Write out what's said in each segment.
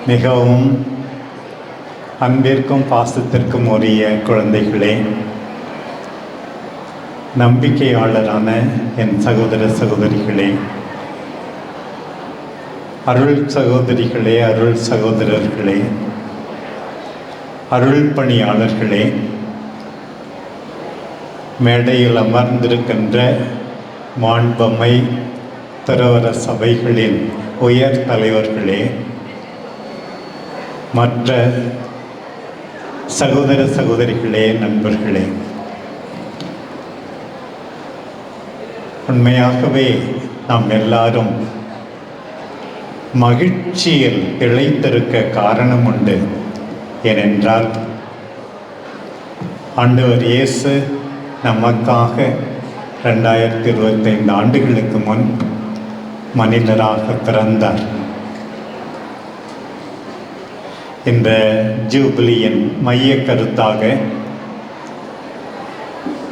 மிகவும் அன்பிற்கும் பாசத்திற்கும் உரிய குழந்தைகளே, நம்பிக்கையாளரான என் சகோதர சகோதரிகளே, அருள் சகோதரிகளே, அருள் சகோதரர்களே, அருள் பணியாளர்களே, மேடையில் அமர்ந்திருக்கின்ற மாண்பமை துறவற சபைகளின் உயர் தலைவர்களே, மற்ற சகோதர சகோதரிகளே, நண்பர்களே, உண்மையாகவே நாம் எல்லாரும் மகிழ்ச்சியில் திளைத்திருக்க காரணம் உண்டு. ஏனென்றால் ஆண்டவர் இயேசு நமக்காக 2025 ஆண்டுகளுக்கு முன் மனிதராக பிறந்தார். இந்த ஜூபிலியின் மைய கருத்தாக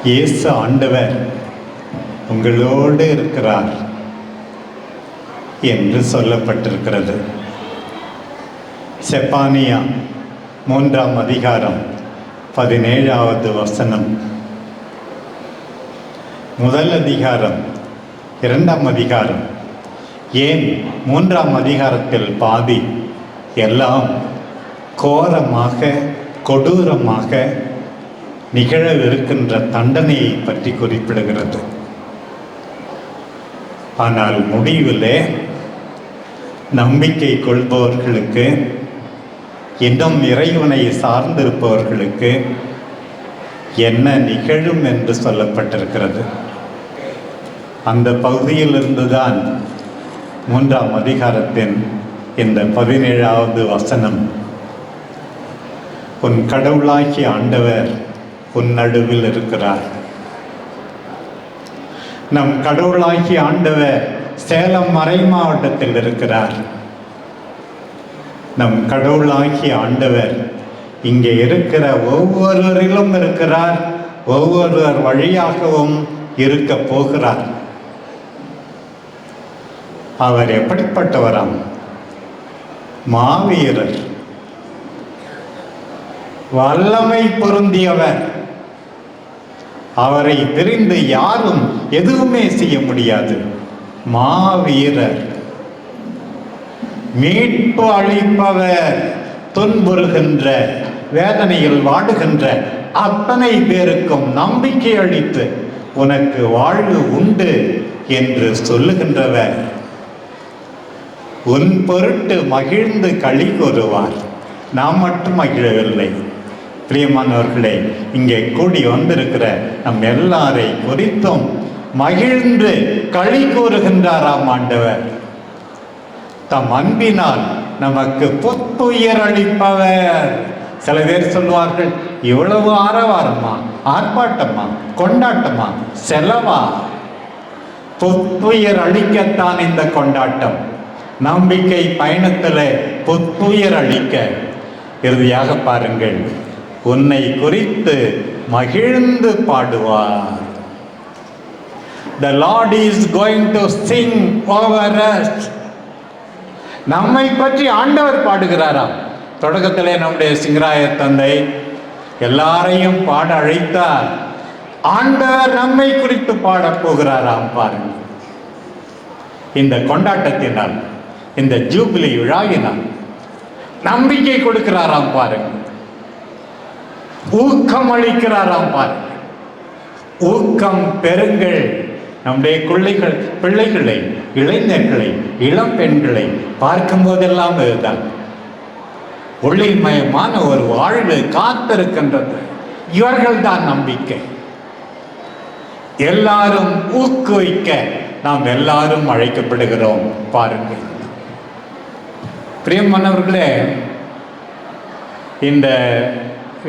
இயேசு ஆண்டவர் உங்களோடு இருக்கிறார் என்று சொல்லப்பட்டிருக்கிறது. செப்பானியா 3ஆம் அதிகாரம் 17வது வசனம், முதல் அதிகாரம் 2ஆம் அதிகாரம், ஏன் 3ஆம் அதிகாரத்தில் பாதி எல்லாம் கோரமாக கொடூரமாக நிகழவிருக்கின்ற தண்டனையை பற்றி குறிப்பிடுகிறது. ஆனால் முடிவிலே நம்பிக்கை கொள்பவர்களுக்கு, இன்னும் இறைவனை சார்ந்திருப்பவர்களுக்கு என்ன நிகழும் என்று சொல்லப்பட்டிருக்கிறது. அந்த பகுதியிலிருந்துதான் 3ஆம் அதிகாரத்தின் இந்த 17வது வசனம், உன் கடவுளாகிய ஆண்டவர் உன் நடுவில் இருக்கிறார். நம் கடவுளாகிய ஆண்டவர் சேலம் மறை மாவட்டத்தில் இருக்கிறார். நம் கடவுளாகிய ஆண்டவர் இங்கே இருக்கிற ஒவ்வொருவரிலும் இருக்கிறார். ஒவ்வொருவர் வழியாகவும் இருக்க போகிறார். அவர் எப்படிப்பட்டவராம்? மாவீரர், வல்லமை பொருந்தியவர். அவரை பிரிந்து யாரும் எதுவுமே செய்ய முடியாது. மாவீரர், மீட்பு அளிப்பவர், துன்புறுகின்ற வேதனையில் வாடுகின்ற அத்தனை பேருக்கும் நம்பிக்கை அளித்து உனக்கு வாழ்வு உண்டு என்று சொல்லுகின்றவர், உன் பொருட்டு மகிழ்ந்து களி கூறுவார். நாம் மட்டும் மகிழவில்லை, பிரியமானவர்களே, இங்கே கூடி வந்திருக்கிற நம் எல்லாரை குறித்தும் மகிழ்ந்து களி கூறுகின்றாராம் ஆண்டவர். தம் அன்பினால் நமக்கு புத்துயிர் அளிப்பவர். சில பேர் சொல்வார்கள், இவ்வளவு ஆரவாரமா, ஆர்ப்பாட்டமா, கொண்டாட்டமா, செலவா? புத்துயிர் அளிக்கத்தான் இந்த கொண்டாட்டம். நம்பிக்கை பயணத்தில் புத்துயிர் அளிக்க. இறுதியாக பாருங்கள், உன்னை குறித்து மகிழ்ந்து பாடுவார். The Lord is going to sing over us. நம்மை பற்றி ஆண்டவர் பாடுகிறாராம். தொடக்கத்திலே நம்முடைய சிங்கராய தந்தை எல்லாரையும் பாட அழைத்தார். ஆண்டவர் நம்மை குறித்து பாடப் போகிறாராம். பாருங்கள், இந்த கொண்டாட்டத்தினால், இந்த ஜூபிலி விழாவினால் நம்பிக்கை கொடுக்கிறாராம். பாருங்கள், ஊக்கம் அளிக்கிறாராம். பாருங்கள், ஊக்கம் பெறுங்கள். நம்முடைய பிள்ளைகளை, இளைஞர்களை, இளம் பெண்களை பார்க்கும் போதெல்லாம் இதுதான். ஒளிமயமான ஒரு வாழ்வு காத்திருக்கின்றது. இவர்கள் தான் நம்பிக்கை. எல்லாரும் ஊக்குவிக்க நாம் எல்லாரும் அழைக்கப்படுகிறோம். பாருங்கள் பிரியமானவர்களே, இந்த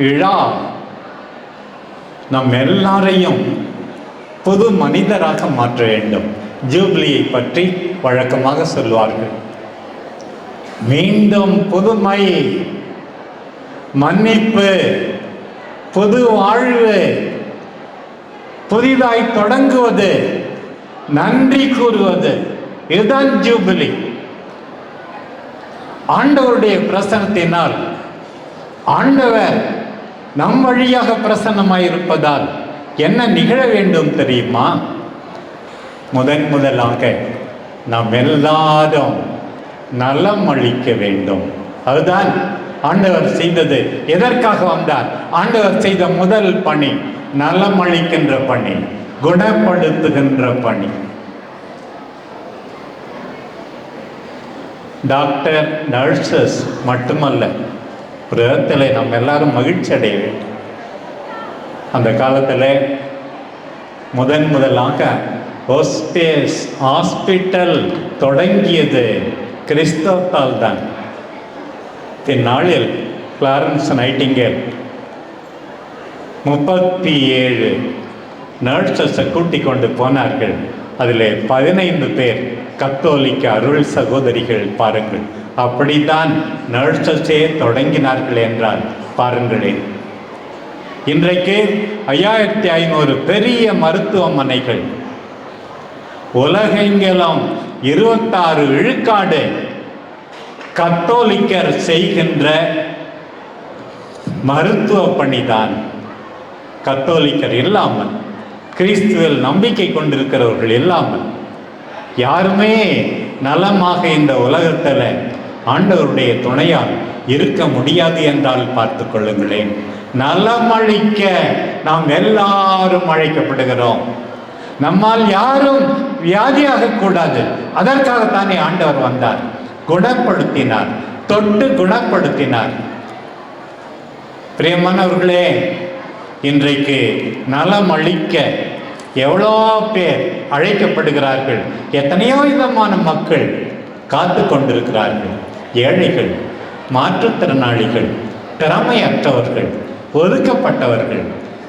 விழா நம் எல்லாரையும் புது மனிதராக மாற்ற வேண்டும். ஜூபிலியை பற்றி வழக்கமாக சொல்வார்கள், மீண்டும் புதுமை, மன்னிப்பு, புது வாழ்வு, புதிதாய் தொடங்குவது, நன்றி கூறுவது, இதுதான் ஜூபிலி. ஆண்டவருடைய பிரசன்னத்தினால் ஆண்டவர் நம் வழியாக பிரசன்னமாயிருப்பதால் என்ன நிகழ வேண்டும் தெரியுமா? முதலாக நாம் எல்லாரும் நலம் அளிக்க வேண்டும். அதுதான் ஆண்டவர் செய்தது. எதற்காக வந்தார்? ஆண்டவர் செய்த முதல் பணி நலம் அளிக்கின்ற பணி, குணப்படுத்துகின்ற பணி. டாக்டர், நர்சஸ் மட்டுமல்ல, ஒரு இடத்துல நம்ம எல்லாரும் மகிழ்ச்சி அடைய வேண்டும். அந்த காலத்தில் முதலாக ஹாஸ்பிட்டல் தொடங்கியது கிறிஸ்தவத்தால் தான். பின்னாளில் ஃப்ளாரன்ஸ் நைட்டிங்கேல் 37 நர்சஸை கூட்டிக் கொண்டு போனார்கள். அதில் 15 பேர் கத்தோலிக்க அருள் சகோதரிகள். பாருங்கள், அப்படித்தான் நர்சஸே தொடங்கினார்கள் என்றால் பாருங்களேன். இன்றைக்கு 5500 பெரிய மருத்துவமனைகள், உலகெங்கிலும் 26 விழுக்காடு கத்தோலிக்கர் செய்கின்ற மருத்துவ பணிதான். கத்தோலிக்கர் இல்லாமல், கிறிஸ்துவில் நம்பிக்கை கொண்டிருக்கிறவர்கள் இல்லாமல் யாருமே நலமாக இந்த உலகத்தில் ஆண்டவருடைய துணையால் இருக்க முடியாது என்றால் பார்த்து கொள்ளுங்களேன். நலமளிக்க நாம் எல்லாரும் அழைக்கப்படுகிறோம். நம்மால் யாரும் வியாதியாக கூடாது. அதற்காகத்தானே ஆண்டவர் வந்தார், குணப்படுத்தினார், தொட்டு குணப்படுத்தினார். பிரியமானவர்களே, இன்றைக்கு நலம் அளிக்க எவ்வளோ பேர் அழைக்கப்படுகிறார்கள். எத்தனையோ விதமான மக்கள் காத்து கொண்டிருக்கிறார்கள். ஏழைகள், மாற்றுத்திறனாளிகள், திறமையற்றவர்கள், ஒதுக்கப்பட்டவர்கள்,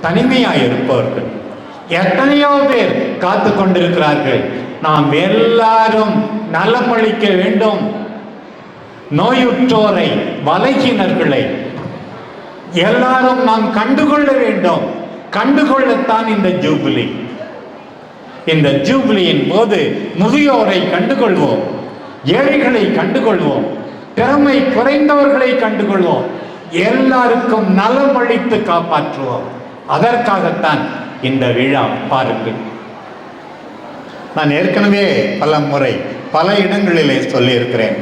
தனிமையாக இருப்பவர்கள், எத்தனையோ பேர் காத்து கொண்டிருக்கிறார்கள். நாம் எல்லாரும் நலமளிக்க வேண்டும். நோயுற்றோரை, பலகீனர்களை எல்லாரும் நாம் கண்டுகொள்ள வேண்டும். கண்டுகொள்ளத்தான் இந்த ஜூபிலி. இந்த ஜூபிலியின் போது முதியோரை கண்டுகொள்வோம், ஏழைகளை கண்டுகொள்வோம், திறமை குறைந்தவர்களை கண்டுகொள்வோம், எல்லாருக்கும் நலம் அளித்து காப்பாற்றுவோம். அதற்காகத்தான் இந்த விழா. பாருங்கள், நான் ஏற்கனவே பல முறை பல இடங்களிலே சொல்லியிருக்கிறேன்.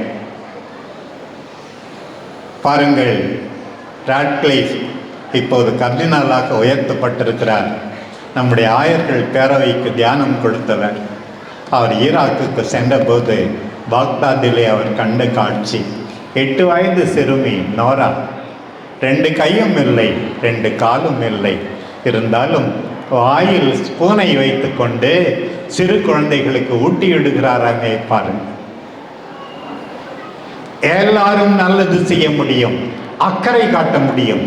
பாருங்கள், ராட்க்ளிஃப் இப்போது கர்தினாலாக உயர்த்தப்பட்டிருக்கிறார். நம்முடைய ஆயர்கள் பேரவைக்கு தியானம் கொடுத்தவர். அவர் ஈராக்குக்கு சென்றபோது பாக்தாதிலே அவர் கண்ட காட்சி, 8 வயது சிறுமி நோரா, 2 கையும் இல்லை, 2 காலும் இல்லை, இருந்தாலும் வாயில் ஸ்பூனை வைத்து கொண்டு சிறு குழந்தைகளுக்கு ஊட்டியிடுகிறாராமே. பாருங்கள், எல்லாரும் நல்லது செய்ய முடியும், அக்கறை காட்ட முடியும்,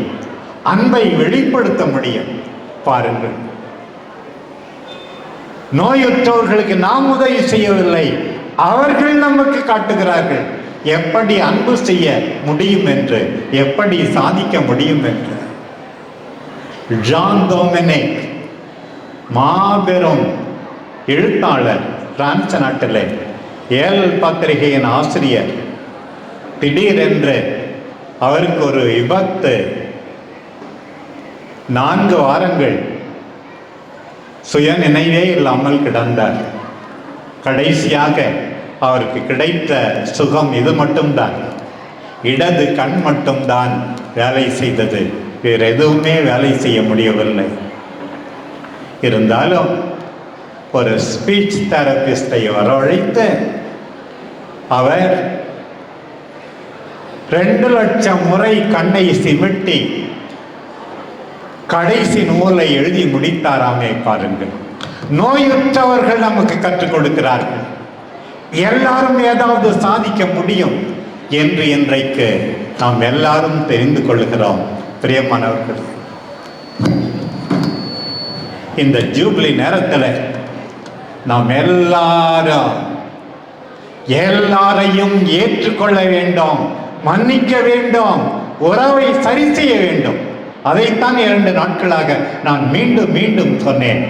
அன்பை வெளிப்படுத்த முடியும். பாருங்கள், நோயுற்றவர்களுக்கு நாம் உதவி செய்யவில்லை, அவர்கள் நமக்கு காட்டுகிறார்கள் எப்படி அன்பு செய்ய முடியும் என்று, எப்படி சாதிக்க முடியும் என்று. ஜான் டொமினிக், மாபெரும் எழுத்தாளர், பிரான்ஸ் நாட்டில் ஏல் பத்திரிகையின் ஆசிரியர், திடீரென்று அவருக்கு ஒரு விபத்து, 4 வாரங்கள் சுய நினைவே இல்லாமல் கிடந்தார். கடைசியாக அவருக்கு கிடைத்த சுகம் இது மட்டும்தான். இடது கண் மட்டும்தான் வேலை செய்தது, வேறு எதுவுமே வேலை செய்ய முடியவில்லை. இருந்தாலும் ஒரு ஸ்பீச் தெரபிஸ்டை வரவழைத்து அவர் 2 லட்சம் முறை கண்ணை சிமிட்டி கடைசி நூலை எழுதி முடித்தாராமே. பாருங்கள், நோயுற்றவர்கள் நமக்கு கற்றுக் கொடுக்கிறார்கள். எல்லாரும் ஏதாவது சாதிக்க முடியும் என்று இன்றைக்கு நாம் எல்லாரும் தெரிந்து கொள்கிறோம். பிரியமானவர்கள், இந்த ஜூபிலி நேரத்தில் நாம் எல்லாரையும் ஏற்றுக்கொள்ள வேண்டும், மன்னிக்க வேண்டும், உறவை சரி செய்ய வேண்டும். அதைத்தான் 2 நாட்களாக நான் மீண்டும் மீண்டும் சொன்னேன்.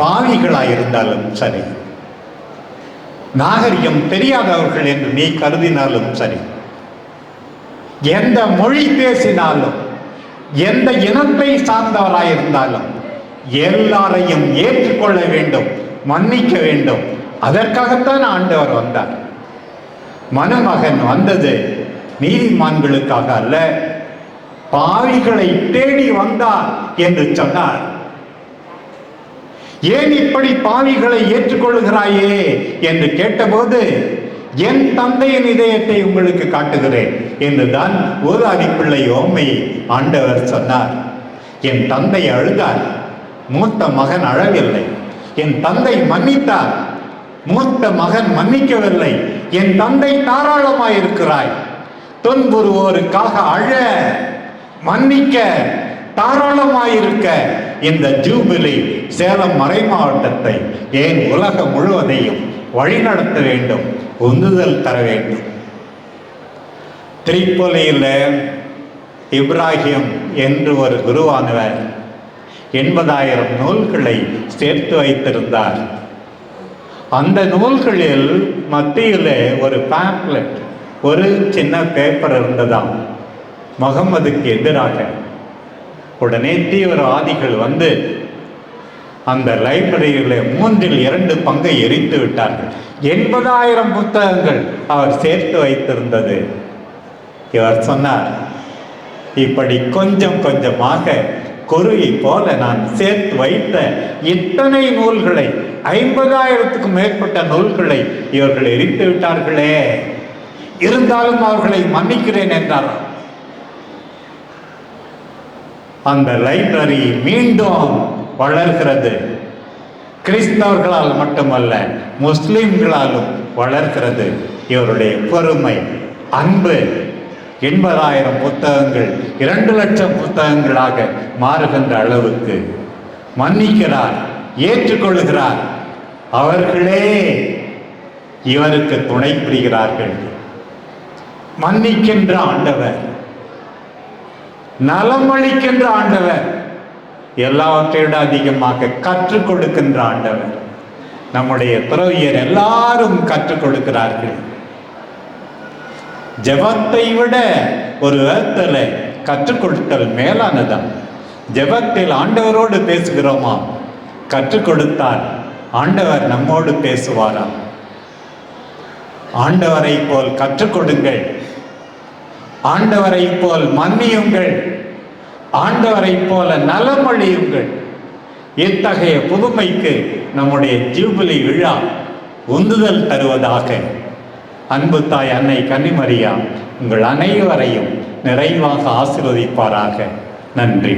பாவிகளாயிருந்தாலும் சரி, நாகரிகம் தெரியாதவர்கள் என்று நீ கருதினாலும் சரி, எந்த மொழி பேசினாலும், எந்த இனத்தை சார்ந்தவராயிருந்தாலும் எல்லாரையும் ஏற்றுக்கொள்ள வேண்டும், மன்னிக்க வேண்டும். அதற்காகத்தான் ஆண்டவர் வந்தார். மணமகன் வந்தது நீதிமான்களுக்காக அல்ல, பாவிகளை தேடி வந்தார் என்று சொன்னார். ஏன் இப்படி பாவிகளை ஏற்றுக்கொள்கிறாயே என்று கேட்டபோது, என் தந்தையின் இதயத்தை உங்களுக்கு காட்டுகிறேன் என்றுதான் ஒரு அடிப்பிள்ளை ஓமை ஆண்டவர் சொன்னார். என் தந்தை அழுதார், மூத்த மகன் அழவில்லை. என் தந்தை மன்னித்தார், மூத்த மகன் மன்னிக்கவில்லை. என் தந்தை தாராளமாயிருக்கிறாய், துன்புறுவோருக்காக அழ, மன்னிக்க, தாராளமாயிருக்க இந்த ஜூபிலி சேலம் மறை மாவட்டத்தை, ஏன் உலகம் முழுவதையும் வழிநடத்த வேண்டும், உந்துதல் தர வேண்டும். திரிப்பொலியில் இப்ராஹிம் என்று ஒரு குருவானவர் 80,000 நூல்களை சேர்த்து வைத்திருந்தார். அந்த நூல்களில் மத்தியில் ஒரு பேம்ப்லெட், ஒரு சின்ன பேப்பர் இருந்ததாம், முகம்மதுக்கு எதிராக. உடனே தீவிரவாதிகள் வந்து அந்த லைப்ரரியில் 2/3 பங்கை எரித்து விட்டார்கள். 80,000 புத்தகங்கள் அவர் சேர்த்து வைத்திருந்தது. இவர் சொன்னார், இப்படி கொஞ்சம் கொஞ்சமாக குருவி போல நான் சேர்த்து வைத்த இத்தனை நூல்களை, 50,000க்கும் மேற்பட்ட நூல்களை இவர்கள் எரித்து விட்டார்களே, இருந்தாலும் அவர்களை மன்னிக்கிறேன் என்றார். அந்த லைப்ரரி மீண்டும் வளர்கிறது. கிறிஸ்தவர்களால் மட்டுமல்ல, முஸ்லிம்களாலும் வளர்கிறது. இவருடைய பொறுமை, அன்பு 80,000 புத்தகங்கள் 2 லட்சம் புத்தகங்களாக மாறுகின்ற அளவுக்கு மன்னிக்கிறார், ஏற்றுக்கொள்கிறார். அவர்களே இவருக்கு துணை புரிகிறார்கள். மன்னிக்கின்ற ஆண்டவர், நலமளிக்கின்ற ஆண்டவர், எல்லாவற்றையோட அதிகமாக கற்றுக் கொடுக்கின்ற ஆண்டவர். நம்முடைய துறவியர் எல்லாரும் கற்றுக் கொடுக்கிறார்கள். ஜெபத்தை விட ஒரு விதத்தில் கற்றுக் கொடுத்தல் மேலானதான். ஜெபத்தில் ஆண்டவரோடு பேசுகிறோமா? கற்றுக் கொடுத்தால் ஆண்டவர் நம்மோடு பேசுவாராம். ஆண்டவரை போல் கற்றுக் கொடுங்கள், ஆண்டவரை போல் மன்னியுங்கள், ஆண்டவரை போல நலமழியுங்கள். இத்தகைய புதுமைக்கு நம்முடைய ஜூபிலி விழா உந்துதல் தருவதாக. அன்பு தாய் அன்னை கன்னிமரியா உங்கள் அனைவரையும் நிறைவாக ஆசீர்வதிப்பாராக. நன்றி.